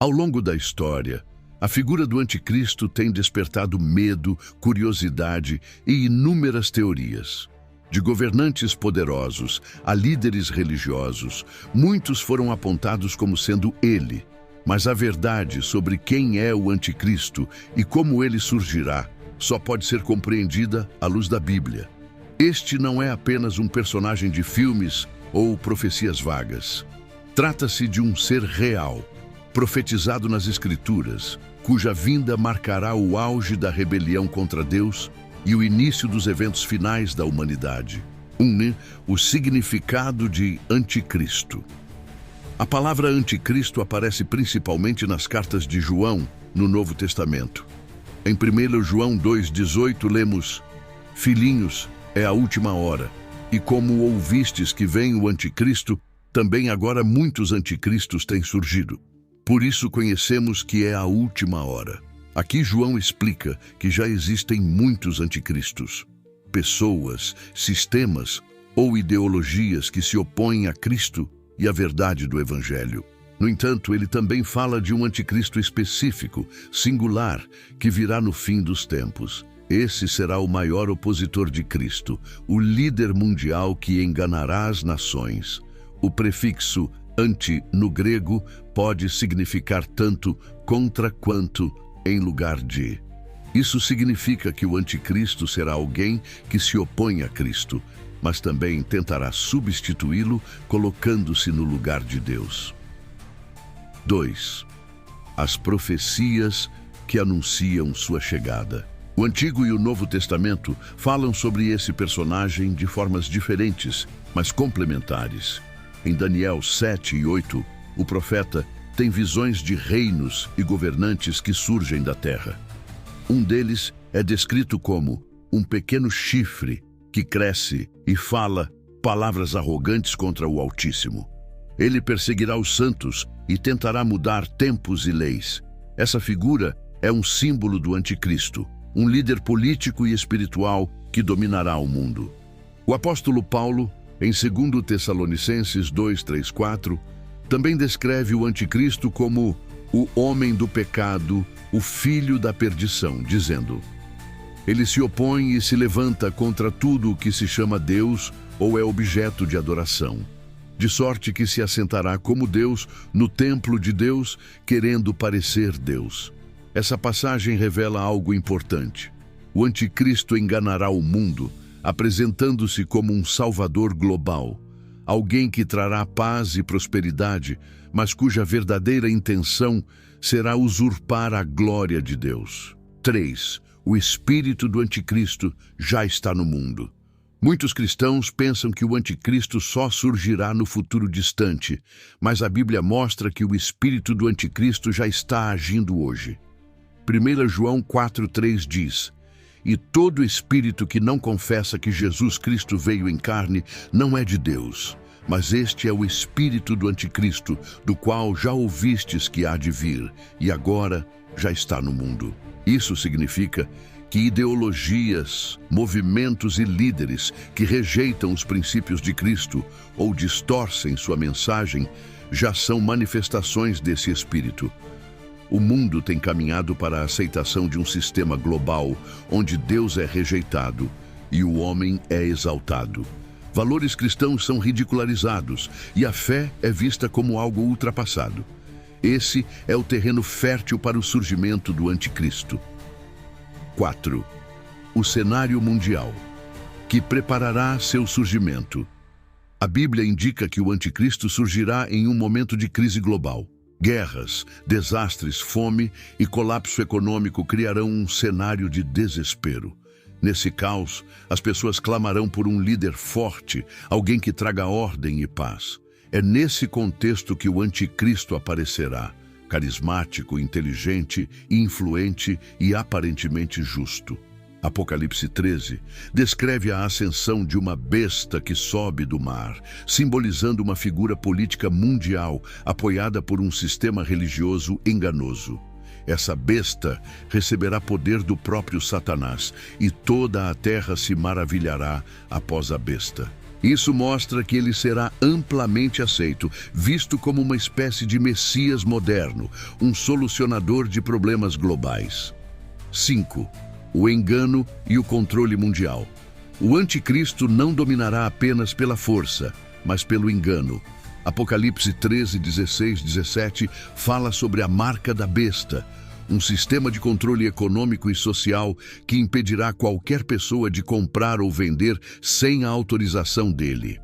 Ao longo da história, a figura do anticristo tem despertado medo, curiosidade e inúmeras teorias. De governantes poderosos a líderes religiosos, muitos foram apontados como sendo ele. Mas a verdade sobre quem é o anticristo e como ele surgirá só pode ser compreendida à luz da Bíblia. Este não é apenas um personagem de filmes ou profecias vagas. Trata-se de um ser real, profetizado nas Escrituras, cuja vinda marcará o auge da rebelião contra Deus e o início dos eventos finais da humanidade. O significado de anticristo. A palavra anticristo aparece principalmente nas cartas de João, no Novo Testamento. Em 1 João 2,18 lemos: Filhinhos, é a última hora, e como ouvistes que vem o anticristo, também agora muitos anticristos têm surgido. Por isso conhecemos que é a última hora. Aqui João explica que já existem muitos anticristos, pessoas, sistemas ou ideologias que se opõem a Cristo e à verdade do Evangelho. No entanto, ele também fala de um anticristo específico, singular, que virá no fim dos tempos. Esse será o maior opositor de Cristo, o líder mundial que enganará as nações. O prefixo anti, no grego, pode significar tanto contra quanto em lugar de. Isso significa que o anticristo será alguém que se opõe a Cristo, mas também tentará substituí-lo, colocando-se no lugar de Deus. 2. As profecias que anunciam sua chegada. O Antigo e o Novo Testamento falam sobre esse personagem de formas diferentes, mas complementares. Em Daniel 7 e 8, o profeta tem visões de reinos e governantes que surgem da terra. Um deles é descrito como um pequeno chifre que cresce e fala palavras arrogantes contra o Altíssimo. Ele perseguirá os santos e tentará mudar tempos e leis. Essa figura é um símbolo do anticristo, um líder político e espiritual que dominará o mundo. O apóstolo Paulo, em 2 Tessalonicenses 2:3-4, também descreve o anticristo como o homem do pecado, o filho da perdição, dizendo: ele se opõe e se levanta contra tudo o que se chama Deus ou é objeto de adoração, de sorte que se assentará como Deus no templo de Deus, querendo parecer Deus. Essa passagem revela algo importante. O anticristo enganará o mundo, apresentando-se como um salvador global, alguém que trará paz e prosperidade, mas cuja verdadeira intenção será usurpar a glória de Deus. 3. O espírito do anticristo já está no mundo. Muitos cristãos pensam que o anticristo só surgirá no futuro distante, mas a Bíblia mostra que o espírito do anticristo já está agindo hoje. 1 João 4:3 diz: e todo espírito que não confessa que Jesus Cristo veio em carne não é de Deus, mas este é o espírito do anticristo, do qual já ouvistes que há de vir, e agora já está no mundo. Isso significa que ideologias, movimentos e líderes que rejeitam os princípios de Cristo ou distorcem sua mensagem já são manifestações desse espírito. O mundo tem caminhado para a aceitação de um sistema global onde Deus é rejeitado e o homem é exaltado. Valores cristãos são ridicularizados e a fé é vista como algo ultrapassado. Esse é o terreno fértil para o surgimento do anticristo. 4. O cenário mundial, que preparará seu surgimento. A Bíblia indica que o anticristo surgirá em um momento de crise global. Guerras, desastres, fome e colapso econômico criarão um cenário de desespero. Nesse caos, as pessoas clamarão por um líder forte, alguém que traga ordem e paz. É nesse contexto que o anticristo aparecerá, carismático, inteligente, influente e aparentemente justo. Apocalipse 13 descreve a ascensão de uma besta que sobe do mar, simbolizando uma figura política mundial apoiada por um sistema religioso enganoso. Essa besta receberá poder do próprio Satanás e toda a terra se maravilhará após a besta. Isso mostra que ele será amplamente aceito, visto como uma espécie de Messias moderno, um solucionador de problemas globais. 5. O engano e o controle mundial. O anticristo não dominará apenas pela força, mas pelo engano. Apocalipse 13, 16, 17 fala sobre a marca da besta, um sistema de controle econômico e social que impedirá qualquer pessoa de comprar ou vender sem a autorização dele.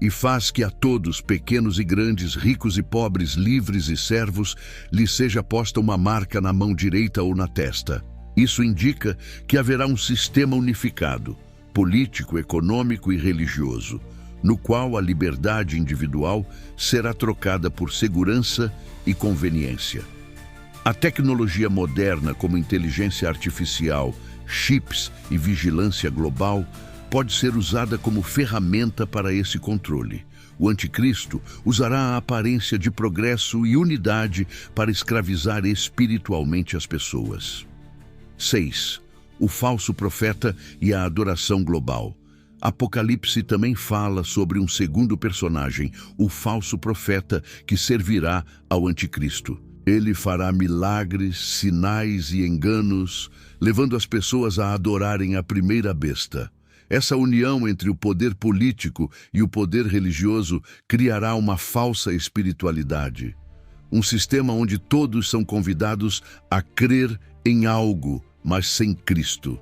E faz que a todos, pequenos e grandes, ricos e pobres, livres e servos, lhes seja posta uma marca na mão direita ou na testa. Isso indica que haverá um sistema unificado, político, econômico e religioso, no qual a liberdade individual será trocada por segurança e conveniência. A tecnologia moderna, como inteligência artificial, chips e vigilância global, pode ser usada como ferramenta para esse controle. O anticristo usará a aparência de progresso e unidade para escravizar espiritualmente as pessoas. 6. O falso profeta e a adoração global. Apocalipse também fala sobre um segundo personagem, o falso profeta, que servirá ao anticristo. Ele fará milagres, sinais e enganos, levando as pessoas a adorarem a primeira besta. Essa união entre o poder político e o poder religioso criará uma falsa espiritualidade. Um sistema onde todos são convidados a crer em algo, mas sem Cristo.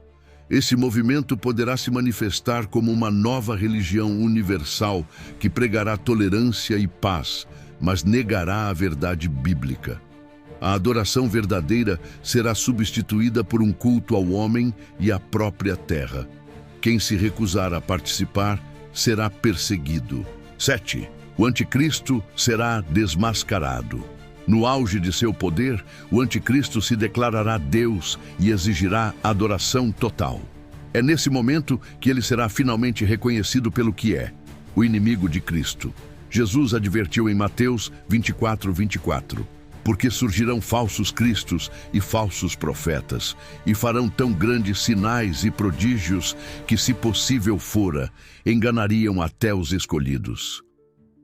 Esse movimento poderá se manifestar como uma nova religião universal que pregará tolerância e paz, mas negará a verdade bíblica. A adoração verdadeira será substituída por um culto ao homem e à própria terra. Quem se recusar a participar será perseguido. 7. O anticristo será desmascarado. No auge de seu poder, o anticristo se declarará Deus e exigirá adoração total. É nesse momento que ele será finalmente reconhecido pelo que é, o inimigo de Cristo. Jesus advertiu em Mateus 24, 24. Porque surgirão falsos cristos e falsos profetas, e farão tão grandes sinais e prodígios que, se possível fora, enganariam até os escolhidos.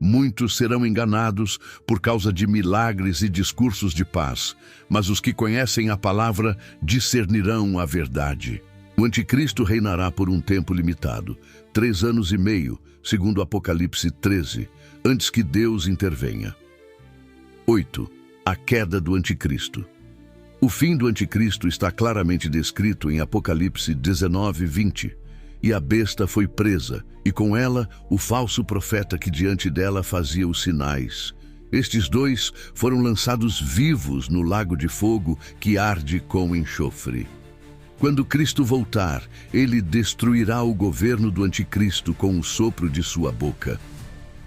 Muitos serão enganados por causa de milagres e discursos de paz, mas os que conhecem a palavra discernirão a verdade. O anticristo reinará por um tempo limitado, 3 anos e meio, segundo Apocalipse 13, antes que Deus intervenha. 8. A queda do anticristo. O fim do anticristo está claramente descrito em Apocalipse 19, 20. E a besta foi presa, e com ela o falso profeta que diante dela fazia os sinais. Estes dois foram lançados vivos no lago de fogo que arde com enxofre. Quando Cristo voltar, ele destruirá o governo do anticristo com o sopro de sua boca.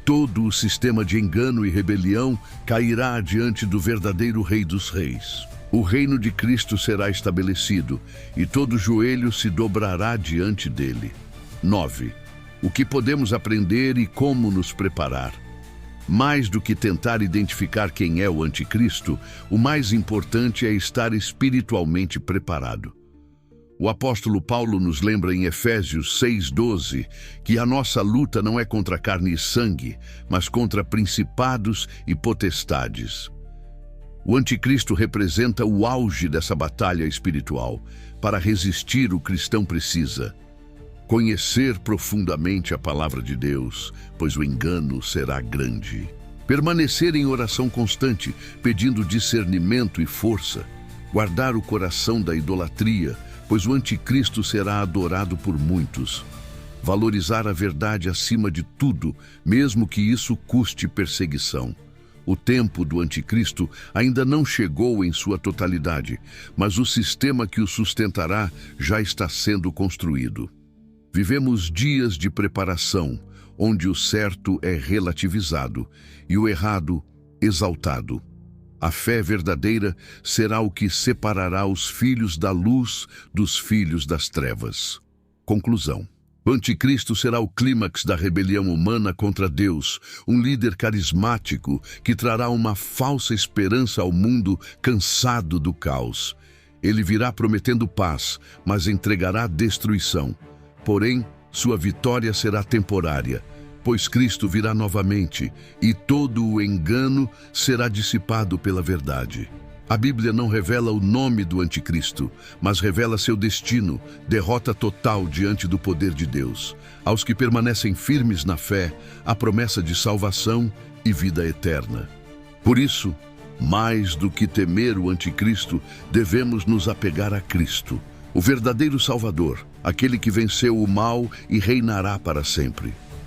Todo o sistema de engano e rebelião cairá diante do verdadeiro Rei dos Reis. O reino de Cristo será estabelecido e todo joelho se dobrará diante dele. 9. O que podemos aprender e como nos preparar? Mais do que tentar identificar quem é o anticristo, o mais importante é estar espiritualmente preparado. O apóstolo Paulo nos lembra em Efésios 6:12 que a nossa luta não é contra carne e sangue, mas contra principados e potestades. O anticristo representa o auge dessa batalha espiritual. Para resistir, o cristão precisa conhecer profundamente a palavra de Deus, pois o engano será grande. Permanecer em oração constante, pedindo discernimento e força. Guardar o coração da idolatria, pois o anticristo será adorado por muitos. Valorizar a verdade acima de tudo, mesmo que isso custe perseguição. O tempo do anticristo ainda não chegou em sua totalidade, mas o sistema que o sustentará já está sendo construído. Vivemos dias de preparação, onde o certo é relativizado e o errado exaltado. A fé verdadeira será o que separará os filhos da luz dos filhos das trevas. Conclusão. O anticristo será o clímax da rebelião humana contra Deus, um líder carismático que trará uma falsa esperança ao mundo cansado do caos. Ele virá prometendo paz, mas entregará destruição. Porém, Sua vitória será temporária, pois Cristo virá novamente e todo o engano será dissipado pela verdade. A Bíblia não revela o nome do anticristo, mas revela seu destino, derrota total diante do poder de Deus. Aos que permanecem firmes na fé, a promessa de salvação e vida eterna. Por isso, mais do que temer o anticristo, devemos nos apegar a Cristo, o verdadeiro Salvador, aquele que venceu o mal e reinará para sempre.